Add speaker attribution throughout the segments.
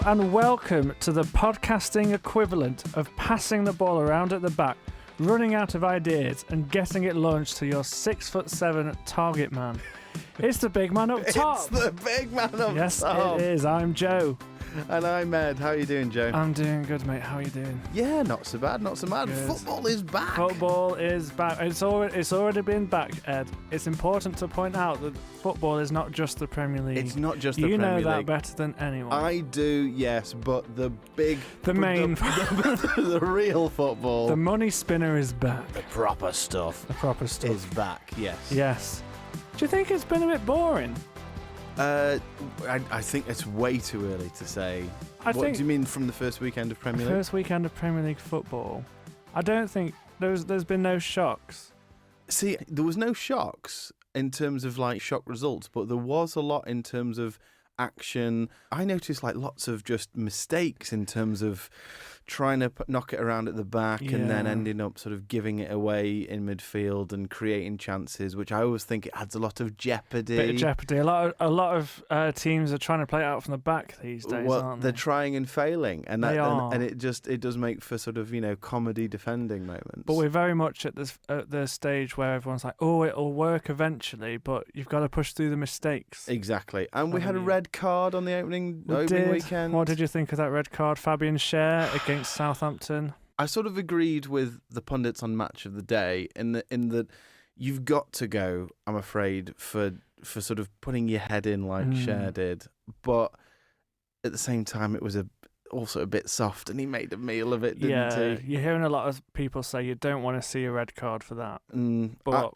Speaker 1: and welcome to the podcasting equivalent of passing the ball around at the back, running out of ideas and getting it launched to your 6'7" target man. It's the big man up top.
Speaker 2: It's the big man up top.
Speaker 1: Yes, it is. I'm Joe.
Speaker 2: And I'm Ed. How are you doing, Joe?
Speaker 1: I'm doing good, mate. How are you doing?
Speaker 2: Yeah, not so bad, not so bad.
Speaker 1: Good.
Speaker 2: Football is back.
Speaker 1: Football is back. It's already been back, Ed. It's important to point out that football is not just the Premier League.
Speaker 2: It's not just the Premier League.
Speaker 1: You know that better than anyone.
Speaker 2: I do, yes, but the
Speaker 1: main,
Speaker 2: the real football,
Speaker 1: the money spinner is back.
Speaker 2: The proper stuff is back. Yes.
Speaker 1: Yes. Do you think it's been a bit boring?
Speaker 2: I think it's way too early to say. What do you mean from the first weekend of Premier League?
Speaker 1: First weekend of Premier League football. I don't think there's been no shocks.
Speaker 2: See, there was no shocks in terms of like shock results, but there was a lot in terms of action. I noticed like lots of just mistakes in terms of trying to knock it around at the back and then ending up sort of giving it away in midfield and creating chances, which I always think it adds a lot of jeopardy.
Speaker 1: Bit of jeopardy. A lot of teams are trying to play it out from the back these days, aren't they?
Speaker 2: They're trying and failing, and
Speaker 1: they are.
Speaker 2: And it does make for sort of comedy defending moments.
Speaker 1: But we're very much at the stage where everyone's like, oh, it'll work eventually, but you've got to push through the mistakes.
Speaker 2: Exactly. And we had a red card on the opening weekend.
Speaker 1: What did you think of that red card? Fabian Schär against Southampton.
Speaker 2: I sort of agreed with the pundits on Match of the Day in that you've got to go, I'm afraid, for sort of putting your head in like Schär did, but at the same time it was also a bit soft, and he made a meal of it, didn't he?
Speaker 1: You're hearing a lot of people say you don't want to see a red card for that, but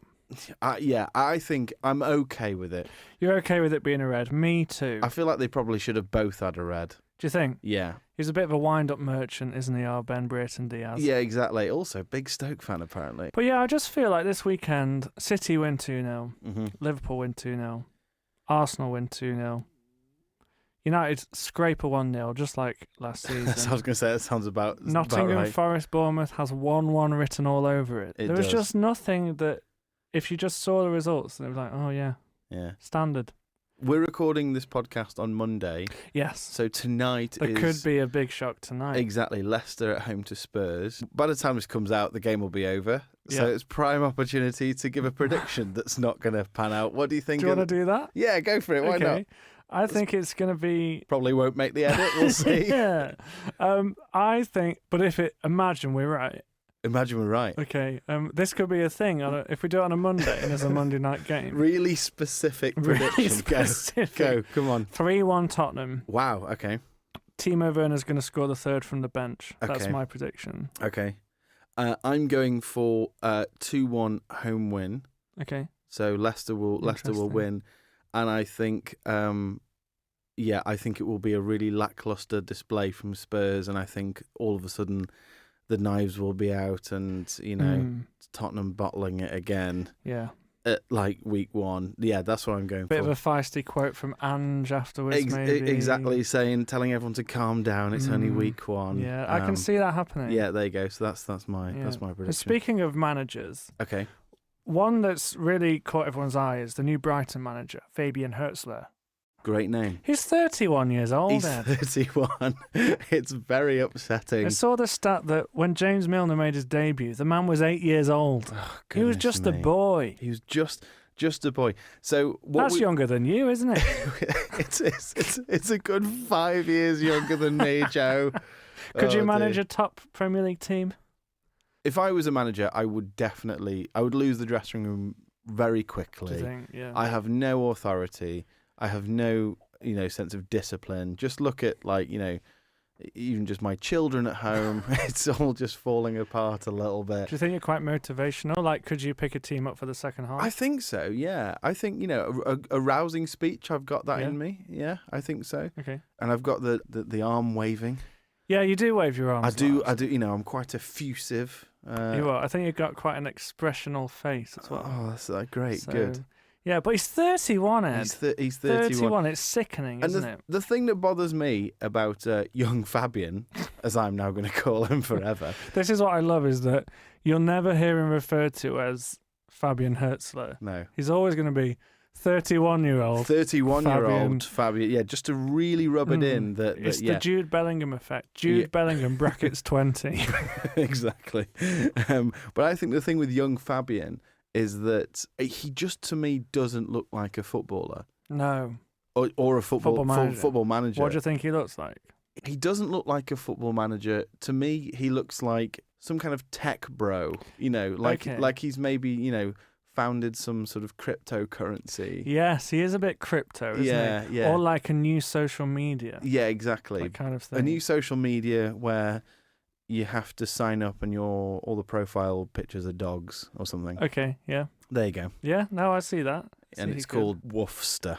Speaker 2: I think I'm okay with it.
Speaker 1: You're okay with it being a red? Me too.
Speaker 2: I feel like they probably should have both had a red.
Speaker 1: Do you think?
Speaker 2: Yeah.
Speaker 1: He's a bit of a wind-up merchant, isn't he, our Ben Brayton Diaz?
Speaker 2: Yeah, exactly. Also, big Stoke fan, apparently.
Speaker 1: But yeah, I just feel like this weekend, City win 2-0, Liverpool win 2-0, Arsenal win 2-0, United scrape a 1-0, just like last season.
Speaker 2: I was going to say, that sounds about
Speaker 1: Nottingham
Speaker 2: right.
Speaker 1: Forest Bournemouth has 1-1 written all over it. There was just nothing that, if you just saw the results, it was like, oh yeah, standard.
Speaker 2: We're recording this podcast on Monday.
Speaker 1: Yes.
Speaker 2: So tonight
Speaker 1: there could be a big shock tonight.
Speaker 2: Exactly. Leicester at home to Spurs. By the time this comes out, the game will be over. So it's prime opportunity to give a prediction that's not going to pan out. What do you think?
Speaker 1: Do you want to do that?
Speaker 2: Yeah, go for it. Why not?
Speaker 1: I think it's going to be...
Speaker 2: Probably won't make the edit. We'll see.
Speaker 1: Yeah. I think... But imagine we're right.
Speaker 2: Imagine we're right.
Speaker 1: Okay, this could be a thing if we do it on a Monday and there's a Monday night game.
Speaker 2: Really specific prediction.
Speaker 1: Really specific.
Speaker 2: Go, come on.
Speaker 1: 3-1 Tottenham.
Speaker 2: Wow, okay.
Speaker 1: Timo Werner's going to score the third from the bench.
Speaker 2: Okay.
Speaker 1: That's my prediction.
Speaker 2: Okay. I'm going for 2-1 home win.
Speaker 1: Okay.
Speaker 2: So Leicester will win, and I think I think it will be a really lackluster display from Spurs, and I think all of a sudden the knives will be out, and Tottenham bottling it again.
Speaker 1: Yeah.
Speaker 2: At like week 1. Yeah, that's what I'm going for.
Speaker 1: Bit of a feisty quote from Ange afterwards, maybe.
Speaker 2: Exactly, telling everyone to calm down. It's only week 1.
Speaker 1: Yeah, I can see that happening.
Speaker 2: Yeah, there you go. So that's my prediction.
Speaker 1: Speaking of managers,
Speaker 2: okay,
Speaker 1: one that's really caught everyone's eye is the new Brighton manager, Fabian Hürzeler.
Speaker 2: Great name.
Speaker 1: He's 31 years old.
Speaker 2: He's 31. It's very upsetting.
Speaker 1: I saw the stat that when James Milner made his debut, the man was 8 years old. He was just a boy.
Speaker 2: He was just a boy. So
Speaker 1: that's younger than you, isn't it?
Speaker 2: It's a good 5 years younger than me, Joe.
Speaker 1: Could you manage a top Premier League team?
Speaker 2: If I was a manager, I would lose the dressing room very quickly.
Speaker 1: Do you think? Yeah.
Speaker 2: I have no authority. I have no, sense of discipline. Just look at even just my children at home. It's all just falling apart a little bit.
Speaker 1: Do you think you're quite motivational? Like, could you pick a team up for the second half?
Speaker 2: I think so, yeah. I think, a rousing speech, I've got that in me. Yeah, I think so.
Speaker 1: Okay.
Speaker 2: And I've got the arm waving.
Speaker 1: Yeah, you do wave your arms.
Speaker 2: I do, I'm quite effusive.
Speaker 1: You are. I think you've got quite an expressional face as well.
Speaker 2: Oh, that's great, good.
Speaker 1: Yeah, but he's 31, Ed.
Speaker 2: He's 31.
Speaker 1: It's sickening, isn't it?
Speaker 2: The thing that bothers me about young Fabian, as I'm now going to call him forever...
Speaker 1: This is what I love, is that you'll never hear him referred to as Fabian Hürzeler.
Speaker 2: No.
Speaker 1: He's always going to be 31-year-old.
Speaker 2: 31-year-old Fabian. Yeah, just to really rub it in that
Speaker 1: It's
Speaker 2: yeah.
Speaker 1: the Jude Bellingham effect. Jude Bellingham brackets 20.
Speaker 2: Exactly. But I think the thing with young Fabian is that he just, to me, doesn't look like a footballer.
Speaker 1: No.
Speaker 2: Or a football manager.
Speaker 1: What do you think he looks like?
Speaker 2: He doesn't look like a football manager. To me, he looks like some kind of tech bro. Like he's maybe, founded some sort of cryptocurrency.
Speaker 1: Yes, he is a bit crypto, isn't he?
Speaker 2: Yeah.
Speaker 1: Or like a new social media.
Speaker 2: Yeah, exactly.
Speaker 1: That kind of thing.
Speaker 2: A new social media where you have to sign up and all the profile pictures are dogs or something.
Speaker 1: Okay, yeah.
Speaker 2: There you go.
Speaker 1: Yeah, no, I see that.
Speaker 2: And it's called Woofster.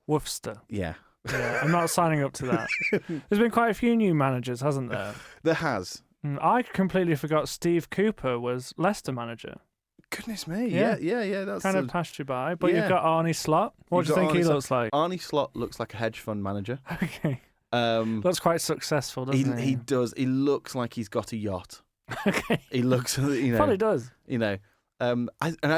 Speaker 1: Woofster.
Speaker 2: Yeah.
Speaker 1: Yeah, I'm not signing up to that. There's been quite a few new managers, hasn't there?
Speaker 2: There has.
Speaker 1: I completely forgot Steve Cooper was Leicester manager.
Speaker 2: Goodness me.
Speaker 1: Yeah.
Speaker 2: Yeah. That's
Speaker 1: kind of passed you by. But you've got Arnie Slot. What do you think he looks like?
Speaker 2: Arnie Slot looks like a hedge fund manager.
Speaker 1: Okay. Looks quite successful, doesn't he?
Speaker 2: He does. He looks like he's got a yacht.
Speaker 1: Okay.
Speaker 2: He looks,
Speaker 1: Probably does.
Speaker 2: I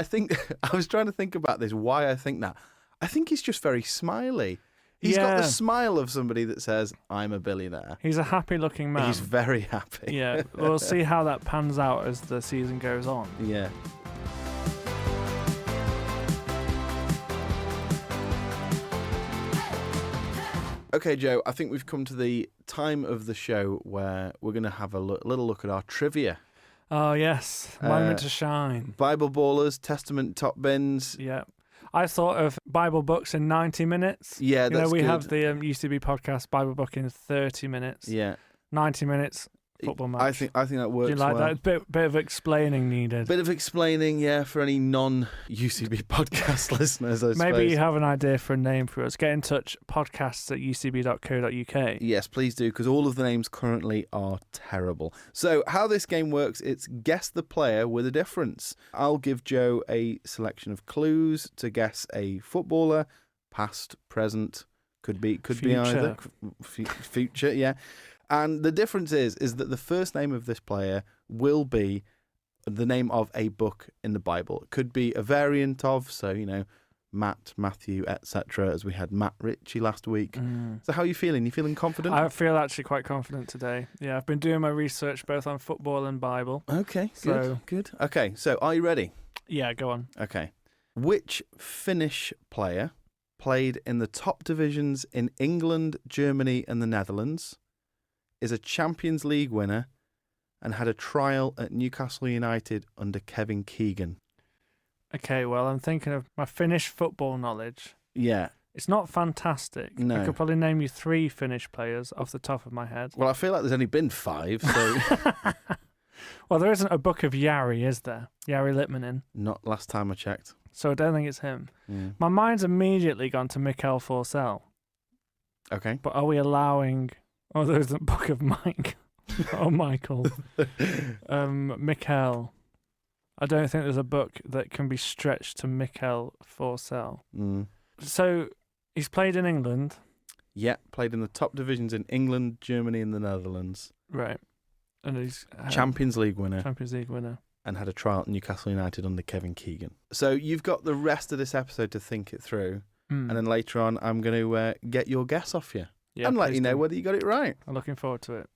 Speaker 2: think, I was trying to think about this, why I think that. I think he's just very smiley. He's got the smile of somebody that says, I'm a billionaire.
Speaker 1: He's a happy-looking man.
Speaker 2: He's very happy.
Speaker 1: Yeah, we'll see how that pans out as the season goes on.
Speaker 2: Yeah. Okay, Joe, I think we've come to the time of the show where we're going to have a little look at our trivia.
Speaker 1: Oh, yes. Moment to shine.
Speaker 2: Bible ballers, Testament top bins.
Speaker 1: Yeah. I thought of Bible books in 90 minutes.
Speaker 2: Yeah, that's
Speaker 1: we
Speaker 2: good.
Speaker 1: have the UCB podcast Bible book in 30 minutes.
Speaker 2: Yeah.
Speaker 1: 90 minutes, football match.
Speaker 2: I think that works.
Speaker 1: Do you like
Speaker 2: well.
Speaker 1: that? Bit of explaining needed.
Speaker 2: Bit of explaining, yeah, for any non-UCB podcast listeners, I suppose.
Speaker 1: Maybe you have an idea for a name for us. Get in touch, podcasts@ucb.co.uk.
Speaker 2: Yes, please do, because all of the names currently are terrible. So how this game works, it's guess the player with a difference. I'll give Joe a selection of clues to guess a footballer, past, present, could be either. Future, yeah. And the difference is that the first name of this player will be the name of a book in the Bible. It could be a variant of, so, Matt, Matthew, etc., as we had Matt Ritchie last week. So how are you feeling? You feeling confident?
Speaker 1: I feel actually quite confident today. Yeah, I've been doing my research both on football and Bible.
Speaker 2: Okay, good. Okay, so are you ready?
Speaker 1: Yeah, go on.
Speaker 2: Okay. Which Finnish player played in the top divisions in England, Germany and the Netherlands, is a Champions League winner, and had a trial at Newcastle United under Kevin Keegan?
Speaker 1: Okay, well, I'm thinking of my Finnish football knowledge.
Speaker 2: Yeah.
Speaker 1: It's not fantastic.
Speaker 2: No.
Speaker 1: I could probably name you 3 Finnish players off the top of my head.
Speaker 2: Well, I feel like there's only been 5, so...
Speaker 1: Well, there isn't a book of Jari, is there? Jari Litmanen.
Speaker 2: Not last time I checked.
Speaker 1: So I don't think it's him.
Speaker 2: Yeah.
Speaker 1: My mind's immediately gone to Mikael Forsell.
Speaker 2: Okay.
Speaker 1: But are we allowing... Oh, there's a book of Mike. Oh, Michael. Mikael. I don't think there's a book that can be stretched to Mikael Forsell. So he's played in England.
Speaker 2: Yeah, played in the top divisions in England, Germany and the Netherlands.
Speaker 1: Right. And he's...
Speaker 2: Champions League winner.
Speaker 1: Champions League winner.
Speaker 2: And had a trial at Newcastle United under Kevin Keegan. So you've got the rest of this episode to think it through. And then later on, I'm going to get your guess off you.
Speaker 1: Yeah,
Speaker 2: and let you know whether you got it right.
Speaker 1: I'm looking forward to it.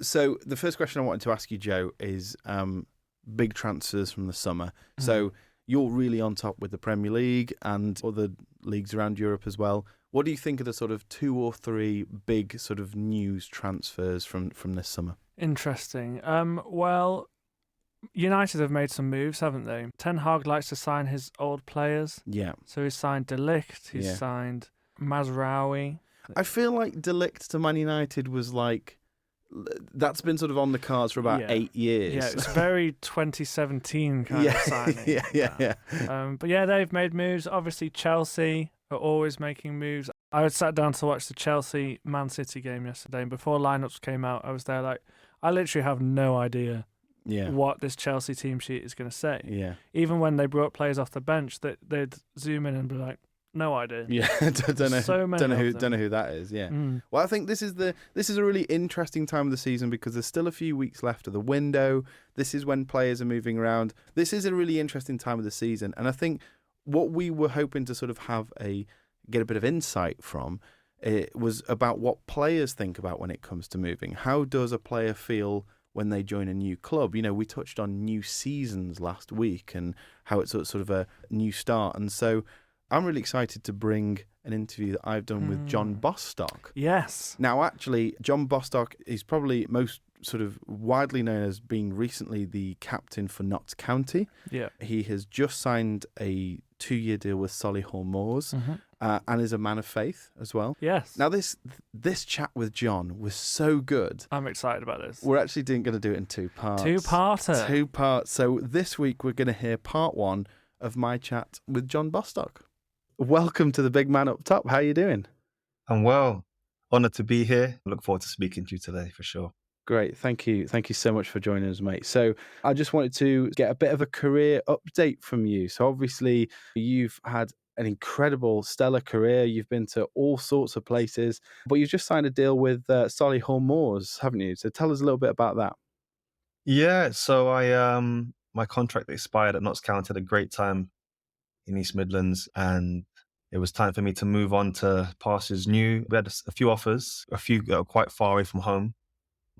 Speaker 2: So the first question I wanted to ask you, Joe, is big transfers from the summer. So you're really on top with the Premier League and other leagues around Europe as well. What do you think of the sort of 2 or 3 big sort of news transfers from this summer? Interesting.
Speaker 1: Well, United have made some moves, haven't they? Ten Hag likes to sign his old players.
Speaker 2: Yeah.
Speaker 1: So he's signed De Ligt, he's signed Mazraoui.
Speaker 2: I feel like De Ligt to Man United was like... That's been sort of on the cards for about 8 years.
Speaker 1: Yeah, it's very 2017 kind of signing.
Speaker 2: Yeah.
Speaker 1: But yeah, they've made moves. Obviously, Chelsea are always making moves. I sat down to watch the Chelsea-Man City game yesterday, and before lineups came out, I was there like, I literally have no idea what this Chelsea team sheet is going to say.
Speaker 2: Yeah.
Speaker 1: Even when they brought players off the bench, they'd zoom in and be like, No idea.
Speaker 2: Yeah, don't know.
Speaker 1: So many
Speaker 2: Don't know
Speaker 1: of
Speaker 2: who.
Speaker 1: them.
Speaker 2: Don't know who that is. Yeah.
Speaker 1: Mm.
Speaker 2: Well, I think this is a really interesting time of the season because there's still a few weeks left of the window. This is when players are moving around. This is a really interesting time of the season, and I think what we were hoping to sort of get a bit of insight from it was about what players think about when it comes to moving. How does a player feel when they join a new club? You know, we touched on new seasons last week and how it's sort of a new start, and so I'm really excited to bring an interview that I've done with John Bostock.
Speaker 1: Yes.
Speaker 2: Now, actually, John Bostock is probably most sort of widely known as being recently the captain for Notts County.
Speaker 1: Yeah.
Speaker 2: He has just signed a 2-year deal with Solihull Moors and is a man of faith as well.
Speaker 1: Yes.
Speaker 2: Now, this chat with John was so good.
Speaker 1: I'm excited about this.
Speaker 2: We're actually going to do it in 2 parts.
Speaker 1: Two-parter.
Speaker 2: 2 parts. So this week we're going to hear part 1 of my chat with John Bostock. Welcome to the big man up top. How are you doing?
Speaker 3: I'm well. Honoured to be here. I look forward to speaking to you today for sure.
Speaker 2: Great. Thank you. Thank you so much for joining us, mate. So I just wanted to get a bit of a career update from you. So obviously you've had an incredible, stellar career. You've been to all sorts of places, but you've just signed a deal with Solihull Moors, haven't you? So tell us a little bit about that.
Speaker 3: Yeah, so my contract expired at Notts County at a great time in East Midlands, and it was time for me to move on to pastures new. We had a few offers, a few that were quite far away from home.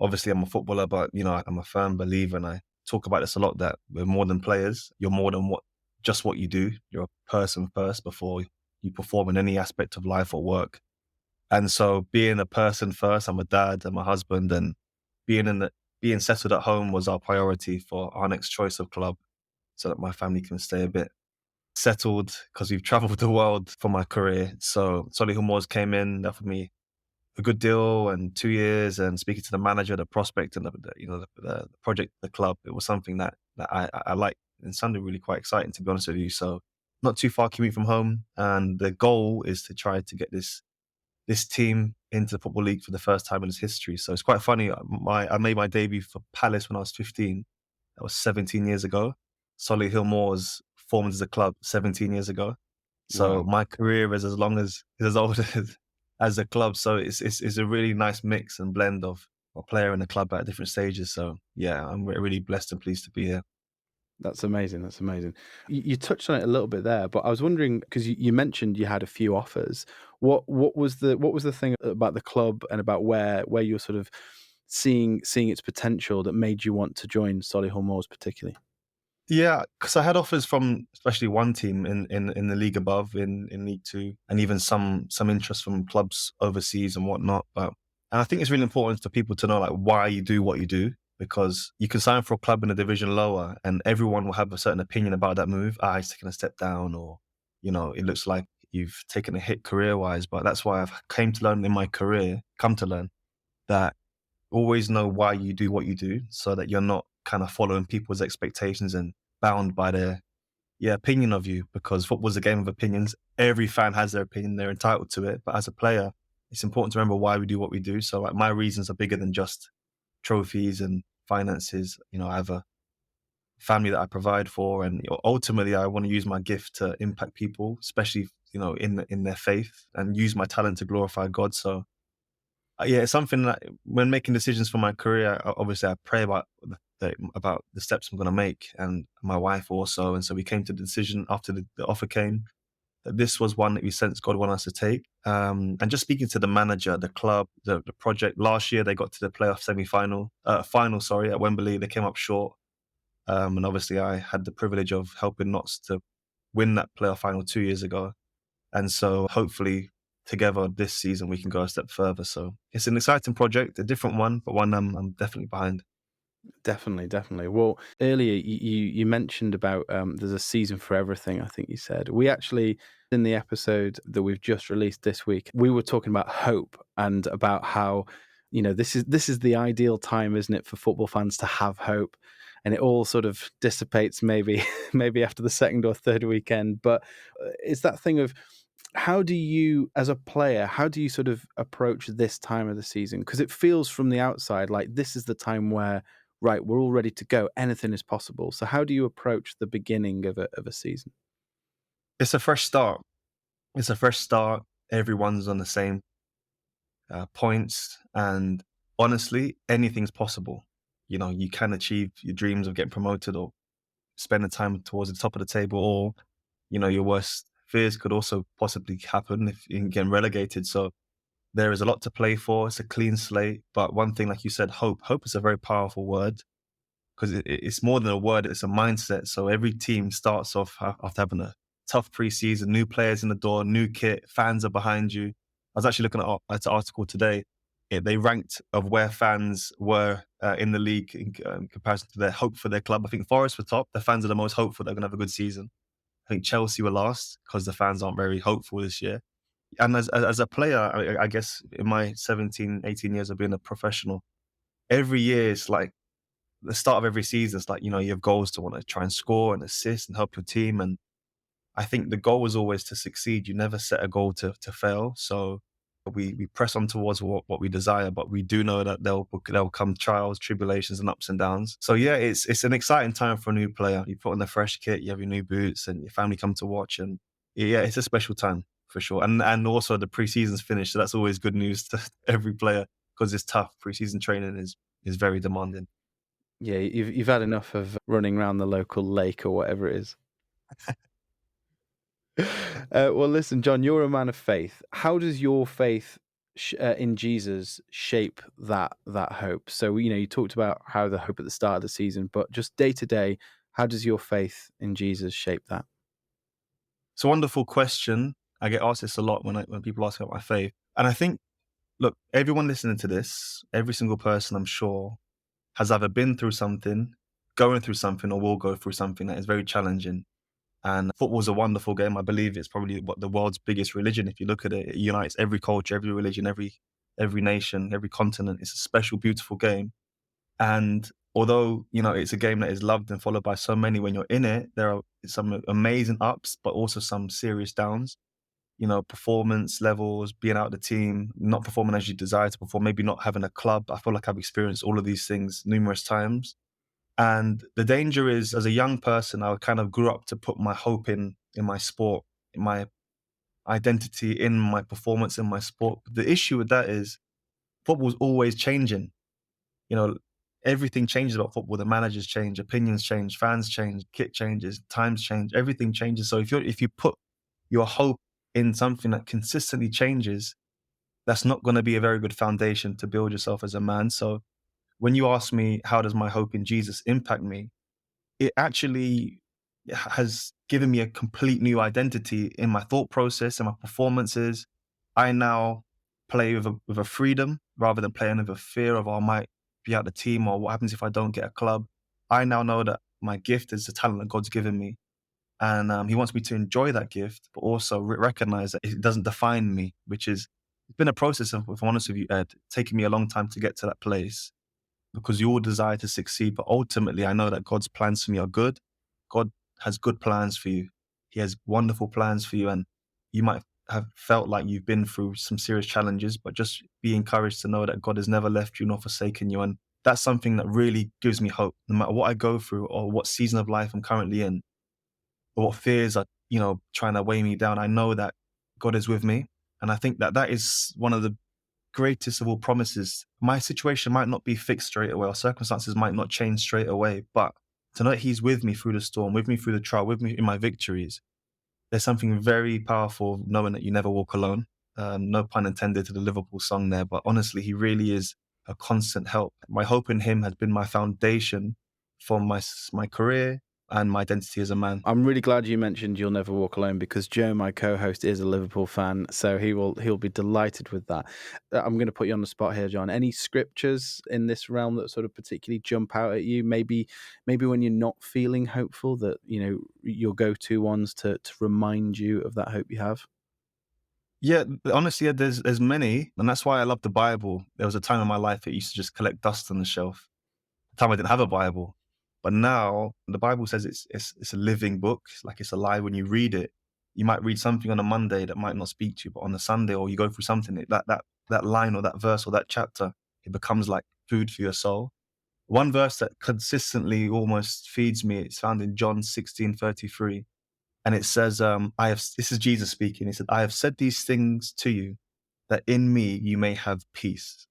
Speaker 3: Obviously, I'm a footballer, but I'm a firm believer, and I talk about this a lot, that we're more than players. You're more than just what you do. You're a person first before you perform in any aspect of life or work. And so being a person first, I'm a dad, I'm a husband, and being settled at home was our priority for our next choice of club, so that my family can stay a bit settled, because we've traveled the world for my career. So Solihull Moors came in, offered me a good deal and 2 years, and speaking to the manager, the prospect, and the project, the club, it was something that I liked and sounded really quite exciting, to be honest with you. So not too far commute from home, and the goal is to try to get this team into the Football League for the first time in its history. So it's quite funny. I made my debut for Palace when I was 15. That was 17 years ago. Solihull Moors formed as a club 17 years ago. So
Speaker 2: Wow.
Speaker 3: my career is as old as a club. So it's a really nice mix and blend of a player and a club at different stages. So yeah, I'm really blessed and pleased to be here.
Speaker 2: That's amazing. That's amazing. You touched on it a little bit there, but I was wondering, because you mentioned you had a few offers. What was the thing about the club and about where you're sort of seeing its potential that made you want to join Solihull Moors particularly?
Speaker 3: Yeah, because I had offers from especially one team in the league above, in League Two, and even some interest from clubs overseas and whatnot. And I think it's really important for people to know, like, why you do what you do, because you can sign for a club in a division lower and everyone will have a certain opinion about that move. He's taking a step down, or it looks like you've taken a hit career-wise. But that's why I've come to learn that always know why you do what you do, so that you're not kind of following people's expectations and bound by their opinion of you, because football's a game of opinions. Every fan has their opinion, they're entitled to it. But as a player, it's important to remember why we do what we do. So like, my reasons are bigger than just trophies and finances. I have a family that I provide for, and ultimately I want to use my gift to impact people, especially in their faith, and use my talent to glorify God. So yeah, it's something that when making decisions for my career, obviously I pray about the steps I'm going to make, and my wife also. And so we came to the decision after the offer came, that this was one that we sensed God wanted us to take. And just speaking to the manager, the club, the project, last year they got to the playoff final, at Wembley. They came up short. And obviously I had the privilege of helping Notts to win that playoff final 2 years ago. And so hopefully together this season we can go a step further. So it's an exciting project, a different one, but one I'm definitely behind.
Speaker 2: Definitely. Well, earlier you mentioned about there's a season for everything, I think you said. We actually, in the episode that we've just released this week, we were talking about hope and about how, this is the ideal time, isn't it, for football fans to have hope. And it all sort of dissipates maybe after the second or third weekend. But it's that thing of, how do you, as a player, sort of approach this time of the season? Because it feels from the outside like this is the time where, right, we're all ready to go. Anything is possible. So how do you approach the beginning of a season?
Speaker 3: It's a fresh start. It's a fresh start. Everyone's on the same points, and honestly, anything's possible. You know, you can achieve your dreams of getting promoted or spending time towards the top of the table, or your worst fears could also possibly happen if you get relegated. So there is a lot to play for. It's a clean slate, but one thing, like you said, hope is a very powerful word, because it's more than a word, it's a mindset. So every team starts off after having a tough preseason, new players in the door, new kit, fans are behind you. I was actually looking at an article today. They ranked of where fans were in the league in comparison to their hope for their club. I think Forest were top. The fans are the most hopeful they're going to have a good season. I think Chelsea were last because the fans aren't very hopeful this year. And as a player, I guess in my 17, 18 years of being a professional, every year it's like the start of every season. It's like, you have goals to want to try and score and assist and help your team. And I think the goal was always to succeed. You never set a goal to fail. So we press on towards what we desire, but we do know that there'll come trials, tribulations, and ups and downs. So yeah, it's an exciting time for a new player. You put on the fresh kit, you have your new boots, and your family come to watch, and yeah, it's a special time for sure. And also the preseason's finished, so that's always good news to every player, because it's tough. Preseason training is very demanding.
Speaker 2: Yeah, you've had enough of running around the local lake or whatever it is. Well, listen, John, you're a man of faith. How does your faith in Jesus shape that hope? So, you talked about how the hope at the start of the season, but just day to day, how does your faith in Jesus shape that?
Speaker 3: It's a wonderful question. I get asked this a lot when people ask about my faith. And I think, look, everyone listening to this, every single person, I'm sure, has either been through something, going through something, or will go through something that is very challenging. And football's a wonderful game. I believe it's probably the world's biggest religion. If you look at it, it unites every culture, every religion, every nation, every continent. It's a special, beautiful game. And although, it's a game that is loved and followed by so many, when you're in it, there are some amazing ups, but also some serious downs. Performance levels, being out of the team, not performing as you desire to perform, maybe not having a club. I feel like I've experienced all of these things numerous times. And the danger is, as a young person, I kind of grew up to put my hope in my sport, in my identity, in my performance, in my sport. But the issue with that is football's always changing. Everything changes about football. The managers change, opinions change, fans change, kit changes, times change, everything changes. So if you put your hope in something that consistently changes, that's not going to be a very good foundation to build yourself as a man. So when you ask me, how does my hope in Jesus impact me? It actually has given me a complete new identity in my thought process and my performances. I now play with a freedom rather than playing with a fear of, I might be out the team, or what happens if I don't get a club. I now know that my gift is the talent that God's given me. And he wants me to enjoy that gift, but also recognize that it doesn't define me, which is, it's been a process of, if I'm honest with you, Ed, taking me a long time to get to that place, because you all desire to succeed. But ultimately, I know that God's plans for me are good. God has good plans for you. He has wonderful plans for you. And you might have felt like you've been through some serious challenges, but just be encouraged to know that God has never left you nor forsaken you. And that's something that really gives me hope. No matter what I go through, or what season of life I'm currently in, or what fears are, trying to weigh me down, I know that God is with me. And I think that is one of the greatest of all promises. My situation might not be fixed straight away, or circumstances might not change straight away, but to know that He's with me through the storm, with me through the trial, with me in my victories, there's something very powerful knowing that you never walk alone. No pun intended to the Liverpool song there, but honestly, He really is a constant help. My hope in Him has been my foundation for my career and my identity as a man.
Speaker 2: I'm really glad you mentioned You'll Never Walk Alone, because Joe, my co-host, is a Liverpool fan, so he'll be delighted with that. I'm going to put you on the spot here, John. Any scriptures in this realm that sort of particularly jump out at you? Maybe when you're not feeling hopeful, that your go-to ones to remind you of that hope you have.
Speaker 3: Yeah, honestly, there's many, and that's why I love the Bible. There was a time in my life that used to just collect dust on the shelf. The time I didn't have a Bible. But now the Bible says it's a living book. It's alive. When you read it, you might read something on a Monday that might not speak to you, but on a Sunday, or you go through something, that line or that verse or that chapter, it becomes like food for your soul. One verse that consistently almost feeds me, it's found in John 16:33. And it says, this is Jesus speaking. He said, I have said these things to you, that in me you may have peace.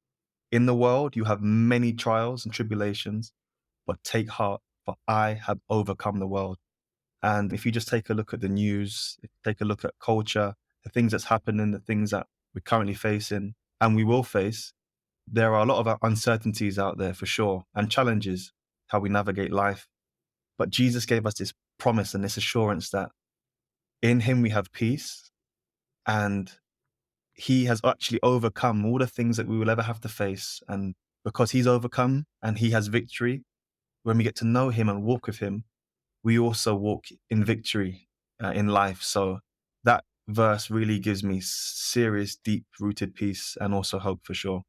Speaker 3: In the world you have many trials and tribulations, but take heart, for I have overcome the world. And if you just take a look at the news, take a look at culture, the things that's happening, the things that we're currently facing, and we will face, there are a lot of uncertainties out there for sure, and challenges, how we navigate life. But Jesus gave us this promise and this assurance that in him we have peace, and he has actually overcome all the things that we will ever have to face. And because he's overcome and he has victory, when we get to know him and walk with him, we also walk in victory in life. So that verse really gives me serious, deep-rooted peace and also hope for sure.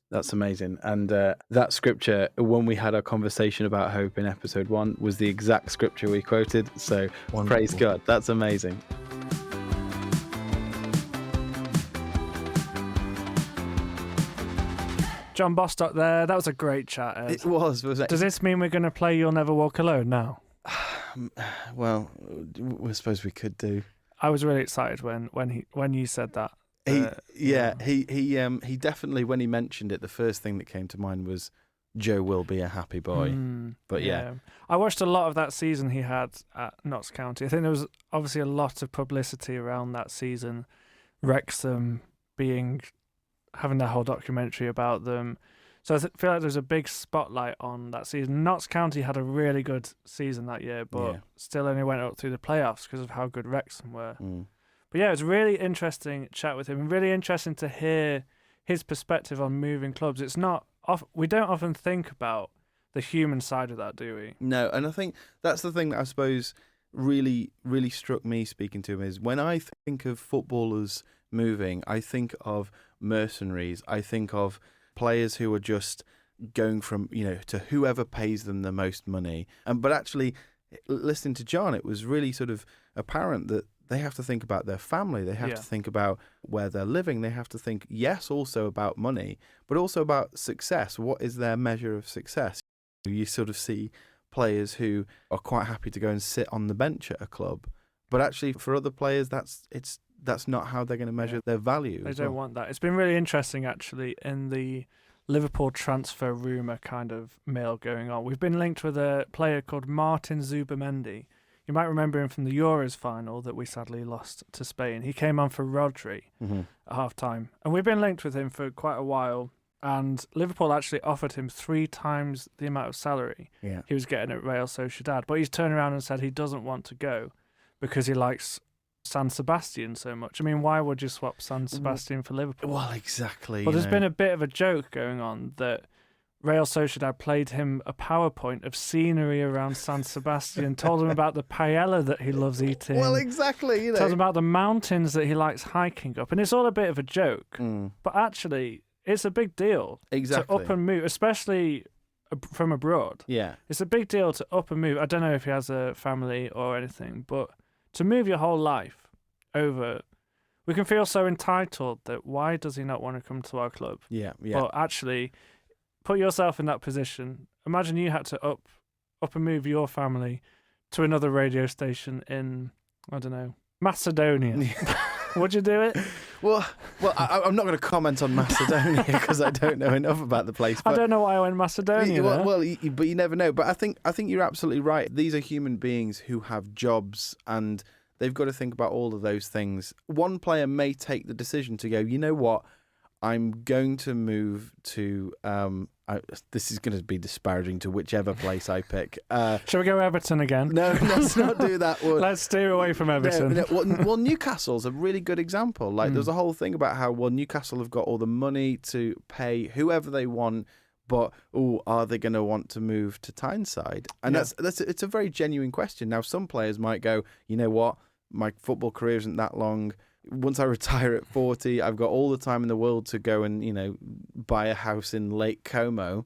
Speaker 4: That's amazing. And that scripture, when we had our conversation about hope in episode 1, was the exact scripture we quoted. So
Speaker 2: Wonderful.
Speaker 4: Praise God. That's amazing.
Speaker 1: John Bostock there. That was a great chat, Ed.
Speaker 2: It was.
Speaker 1: Does this mean we're going to play You'll Never Walk Alone now?
Speaker 2: Well, I suppose we could do.
Speaker 1: I was really excited when you said that.
Speaker 2: He definitely, when he mentioned it, the first thing that came to mind was Joe will be a happy boy. But yeah.
Speaker 1: I watched a lot of that season he had at Notts County. I think there was obviously a lot of publicity around that season. Wrexham having that whole documentary about them. So I feel like there's a big spotlight on that season. Notts County had a really good season that year, but still only went up through the playoffs because of how good Wrexham were. But yeah, it was really interesting chat with him. Really interesting to hear his perspective on moving clubs. We don't often think about the human side of that, do we?
Speaker 2: No, and I think that's the thing that I suppose really, really struck me speaking to him is when I think of footballers moving, I think of mercenaries. I think of players who are just going from, to whoever pays them the most money. But actually, listening to John, it was really sort of apparent that they have to think about their family. They have to think about where they're living. They have to think, yes, also about money, but also about success. What is their measure of success? You sort of see players who are quite happy to go and sit on the bench at a club. But actually, for other players, that's not how they're going to measure their value.
Speaker 1: They don't want that. It's been really interesting, actually, in the Liverpool transfer rumour kind of mill going on. We've been linked with a player called Martin Zubamendi. You might remember him from the Euros final that we sadly lost to Spain. He came on for Rodri at half-time. And we've been linked with him for quite a while. And Liverpool actually offered him 3 times the amount of salary he was getting at Real Sociedad. But he's turned around and said he doesn't want to go because he likes San Sebastian so much. I mean, why would you swap San Sebastian for Liverpool?
Speaker 2: Well, exactly.
Speaker 1: Well, there's been a bit of a joke going on that Real Sociedad played him a PowerPoint of scenery around San Sebastian, told him about the paella that he loves eating.
Speaker 2: Well, exactly.
Speaker 1: Told him about the mountains that he likes hiking up. And it's all a bit of a joke. But actually, it's a big deal to up and move, especially from abroad.
Speaker 2: Yeah.
Speaker 1: It's a big deal to up and move. I don't know if he has a family or anything, but to move your whole life over, we can feel so entitled that why does he not want to come to our club?
Speaker 2: Yeah.
Speaker 1: But actually, put yourself in that position. Imagine you had to up and move your family to another radio station in, I don't know, Macedonia. Would you do it?
Speaker 2: Well, I'm not going to comment on Macedonia because I don't know enough about the place. But
Speaker 1: I don't know why I went Macedonia.
Speaker 2: But you never know. But I think you're absolutely right. These are human beings who have jobs and they've got to think about all of those things. One player may take the decision to go, you know what, I'm going to move to. This is going to be disparaging to whichever place I pick.
Speaker 1: Shall we go Everton again?
Speaker 2: No, let's not do that.
Speaker 1: Let's steer away from Everton.
Speaker 2: No. Well, Newcastle's a really good example. There's a whole thing about how Newcastle have got all the money to pay whoever they want, but are they going to want to move to Tyneside? And it's a very genuine question. Now, some players might go, you know what, my football career isn't that long. Once I retire at 40, I've got all the time in the world to go and, buy a house in Lake Como.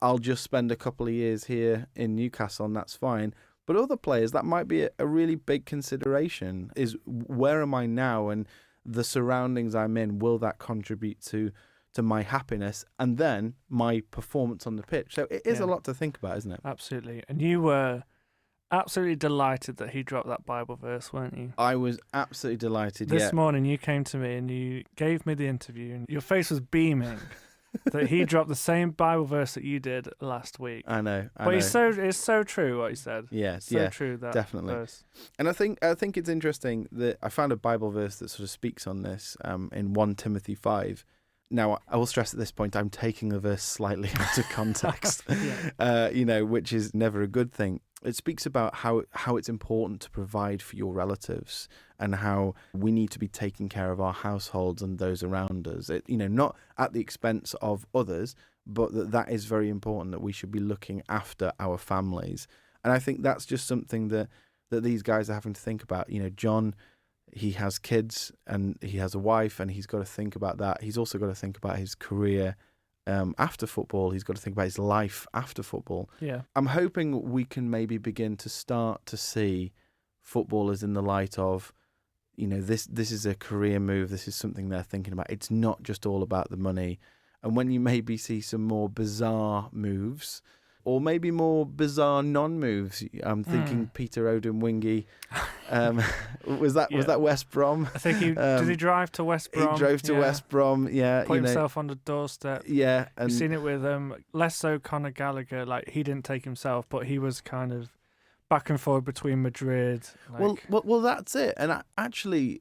Speaker 2: I'll just spend a couple of years here in Newcastle and that's fine. But other players, that might be a really big consideration is where am I now and the surroundings I'm in, will that contribute to my happiness and then my performance on the pitch? So it is a lot to think about, isn't it?
Speaker 1: Absolutely. And you were absolutely delighted that he dropped that Bible verse, weren't you?
Speaker 2: I was absolutely delighted.
Speaker 1: This morning you came to me and you gave me the interview and your face was beaming that he dropped the same Bible verse that you did last week.
Speaker 2: I know.
Speaker 1: But it's so true what he said.
Speaker 2: Yes,
Speaker 1: so true, that
Speaker 2: definitely.
Speaker 1: verse.
Speaker 2: And I think it's interesting that I found a Bible verse that sort of speaks on this in 1 Timothy 5. Now, I will stress at this point, I'm taking the verse slightly out of context, which is never a good thing. It speaks about how it's important to provide for your relatives and how we need to be taking care of our households and those around us. Not at the expense of others, but that is very important, that we should be looking after our families. And I think that's just something that these guys are having to think about. John, he has kids and he has a wife, and he's got to think about that. He's also got to think about his career after football. He's got to think about his life after football.
Speaker 1: Yeah.
Speaker 2: I'm hoping we can maybe begin to start to see footballers in the light of, this is a career move. This is something they're thinking about. It's not just all about the money. And when you maybe see some more bizarre moves, or maybe more bizarre non-moves. I'm thinking Peter Odemwingie. Was that West Brom?
Speaker 1: I think did he drive to West Brom?
Speaker 2: He drove to West Brom. Yeah,
Speaker 1: put himself on the doorstep.
Speaker 2: Yeah, and
Speaker 1: you've seen it with less so Conor Gallagher. Like, he didn't take himself, but he was kind of back and forth between Madrid.
Speaker 2: Well, that's it. And actually,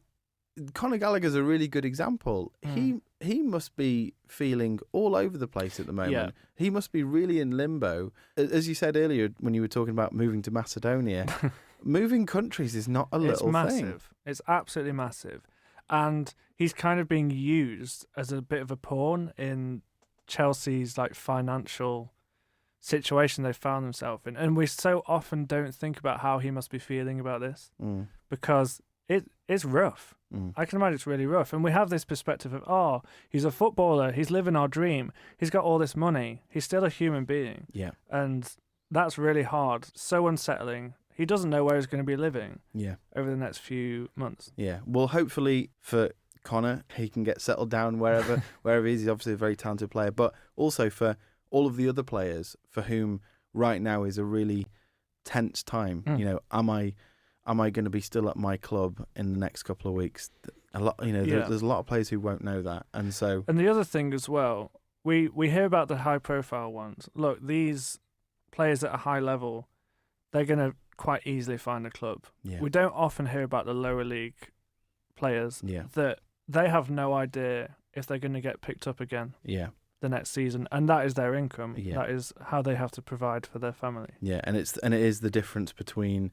Speaker 2: Conor Gallagher's a really good example. He must be feeling all over the place at the moment.
Speaker 1: Yeah.
Speaker 2: He must be really in limbo. As you said earlier when you were talking about moving to Macedonia, moving countries is not a little thing.
Speaker 1: It's massive. It's absolutely massive. And he's kind of being used as a bit of a pawn in Chelsea's financial situation they found themselves in. And we so often don't think about how he must be feeling about this because it's rough. I can imagine it's really rough. And we have this perspective of, he's a footballer, he's living our dream, he's got all this money, he's still a human being.
Speaker 2: Yeah.
Speaker 1: And that's really hard, so unsettling. He doesn't know where he's going to be living over the next few months. Yeah.
Speaker 2: Well, hopefully for Connor, he can get settled down wherever he is. He's obviously a very talented player, but also for all of the other players for whom right now is a really tense time. Am I going to be still at my club in the next couple of weeks? There's a lot of players who won't know that, and
Speaker 1: the other thing as well, we hear about the high profile ones. Look, these players at a high level, they're going to quite easily find a club.
Speaker 2: Yeah.
Speaker 1: We don't often hear about the lower league players that they have no idea if they're going to get picked up again.
Speaker 2: Yeah.
Speaker 1: The next season, and that is their income.
Speaker 2: Yeah.
Speaker 1: That is how they have to provide for their family.
Speaker 2: Yeah, and it is the difference between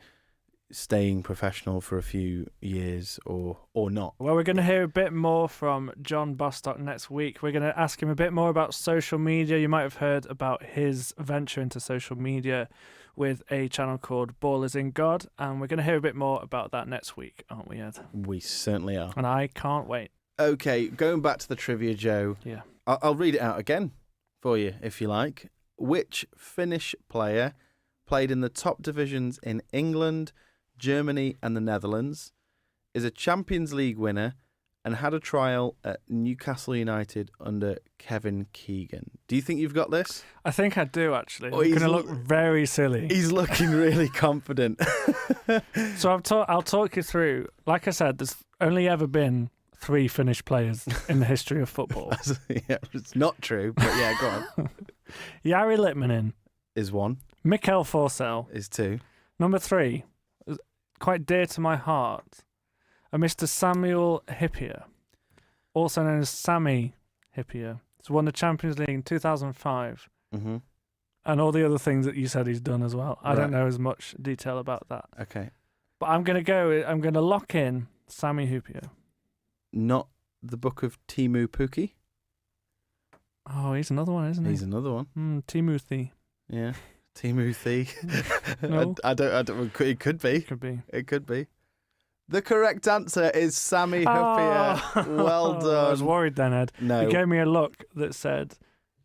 Speaker 2: staying professional for a few years or not.
Speaker 1: Well, we're going to hear a bit more from John Bostock next week. We're going to ask him a bit more about social media. You might have heard about his venture into social media with a channel called Ballers in God, and we're going to hear a bit more about that next week, aren't we, Ed?
Speaker 2: We certainly are.
Speaker 1: And I can't wait.
Speaker 2: Okay, going back to the trivia, Joe.
Speaker 1: Yeah.
Speaker 2: I'll read it out again for you, if you like. Which Finnish player played in the top divisions in England, Germany and the Netherlands, is a Champions League winner, and had a trial at Newcastle United under Kevin Keegan? Do you think you've got this?
Speaker 1: I think I do, actually.
Speaker 2: Oh,
Speaker 1: I'm going to look very silly.
Speaker 2: He's looking really confident.
Speaker 1: So I'll talk you through. Like I said, there's only ever been 3 Finnish players in the history of football.
Speaker 2: Yeah, it's not true, but yeah, go on.
Speaker 1: Jari Litmanen
Speaker 2: Is 1.
Speaker 1: Mikkel Forsell
Speaker 2: Is 2.
Speaker 1: Number 3, quite dear to my heart, a Mr. Samuel Hippier, also known as Sammy Hippier. He's won the Champions League in 2005,
Speaker 2: Mm-hmm.
Speaker 1: and all the other things that you said he's done as well. I don't
Speaker 2: Right.
Speaker 1: know as much detail about that.
Speaker 2: Okay.
Speaker 1: But I'm going to lock in Sammy Hippier.
Speaker 2: Not the book of Timu Puki?
Speaker 1: Oh, he's another one, isn't he?
Speaker 2: He's another one.
Speaker 1: Timothy.
Speaker 2: Yeah. Timu Thi.
Speaker 1: No.
Speaker 2: I don't. It could be.
Speaker 1: Could be.
Speaker 2: It could be. The correct answer is Sammy Hippier. Well done.
Speaker 1: I was worried then, Ed.
Speaker 2: No.
Speaker 1: You gave me a look that said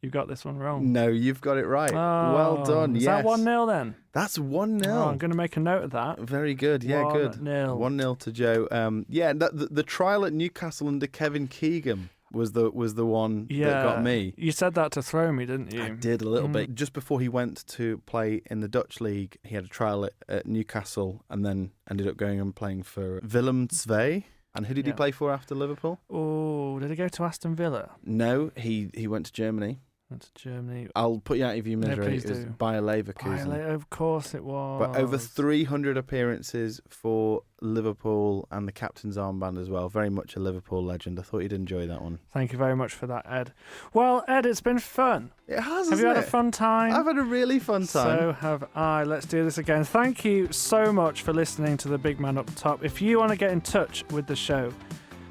Speaker 1: you got this one wrong.
Speaker 2: No, you've got it right.
Speaker 1: Oh,
Speaker 2: Well done.
Speaker 1: Is
Speaker 2: Yes.
Speaker 1: that 1-0 then?
Speaker 2: That's 1-0.
Speaker 1: Oh, I'm going to make a note of that.
Speaker 2: Very good. Yeah, good.
Speaker 1: 1-0.
Speaker 2: 1-0 to Joe. The trial at Newcastle under Kevin Keegan. was the one that got me.
Speaker 1: You said that to throw me, didn't you?
Speaker 2: I did a little bit. Just before he went to play in the Dutch league, he had a trial at Newcastle and then ended up going and playing for Willem II. And who did he play for after Liverpool?
Speaker 1: Oh, did he go to Aston Villa?
Speaker 2: No, he went to Germany.
Speaker 1: Went to Germany.
Speaker 2: I'll put you out of your misery.
Speaker 1: please
Speaker 2: It was
Speaker 1: do.
Speaker 2: Bayer Leverkusen.
Speaker 1: Of course it was.
Speaker 2: But over 300 appearances for Liverpool and the captain's armband as well. Very much a Liverpool legend. I thought you'd enjoy that one.
Speaker 1: Thank you very much for that, Ed. Well, Ed, it's been fun.
Speaker 2: It has,
Speaker 1: Have you had a fun time?
Speaker 2: I've had a really fun time.
Speaker 1: So have I. Let's do this again. Thank you so much for listening to The Big Man Up Top. If you want to get in touch with the show,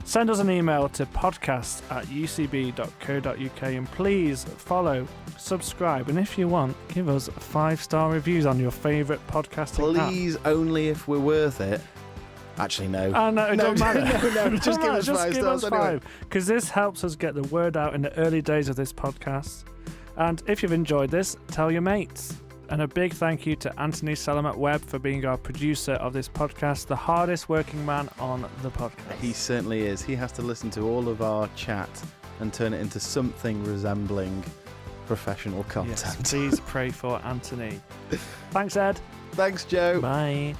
Speaker 1: send us an email to podcast@ucb.co.uk and please follow, subscribe, and if you want, give us 5-star reviews on your favourite podcasting app.
Speaker 2: Please, only if we're worth it. Actually, no.
Speaker 1: No, it don't matter.
Speaker 2: No, just give us 5 stars anyway.
Speaker 1: Because this helps us get the word out in the early days of this podcast. And if you've enjoyed this, tell your mates. And a big thank you to Anthony Salamat-Webb for being our producer of this podcast, the hardest working man on the podcast.
Speaker 2: He certainly is. He has to listen to all of our chat and turn it into something resembling professional content.
Speaker 1: Yes, please pray for Anthony. Thanks, Ed.
Speaker 2: Thanks, Joe.
Speaker 1: Bye.